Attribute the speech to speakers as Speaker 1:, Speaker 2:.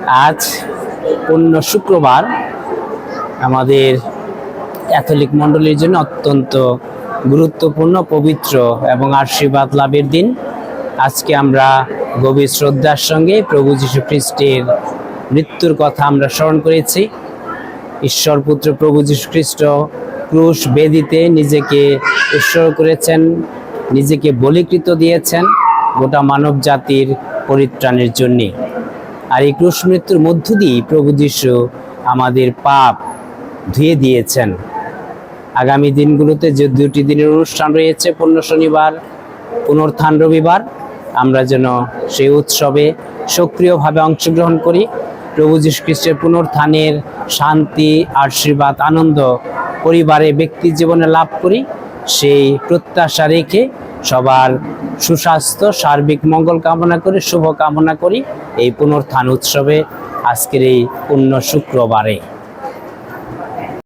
Speaker 1: আজ পূর্ণ শুক্রবার আমাদের ক্যাথলিক মণ্ডলীর জন্য অত্যন্ত গুরুত্বপূর্ণ, পবিত্র এবং আশীর্বাদ লাভের দিন। আজকে আমরা গভীর শ্রদ্ধার সঙ্গে প্রভু যীশু খ্রিস্টের মৃত্যুর কথা আমরা স্মরণ করেছি। ঈশ্বর পুত্র প্রভু যীশু খ্রিস্ট ক্রুশ বেদিতে নিজেকে উৎসর্গ করেছেন, নিজেকে বলিকৃত দিয়েছেন গোটা মানব জাতির পরিত্রাণের জন্যে। আর এই ক্রুশ মৃত্যুর মধ্য দিয়ে প্রভু যীশু আমাদের পাপ ধুয়ে দিয়েছেন। আগামী দিনগুলোতে যে দুটি দিনের অনুষ্ঠান রয়েছে, পূর্ণ শনিবার, পুনরুত্থান রবিবার, আমরা যেন সেই উৎসবে সক্রিয়ভাবে অংশগ্রহণ করি। প্রভু যীশু খ্রিস্টের পুনরুত্থানের শান্তি, আশীর্বাদ, আনন্দ পরিবারে, ব্যক্তি জীবনে লাভ করি, সেই প্রত্যাশা রেখে সবার সুস্বাস্থ্য, সার্বিক মঙ্গল কামনা করে, শুভ কামনা করি এই পুনরুত্থান উৎসবে আজকের এই পূর্ণ শুক্রবারে।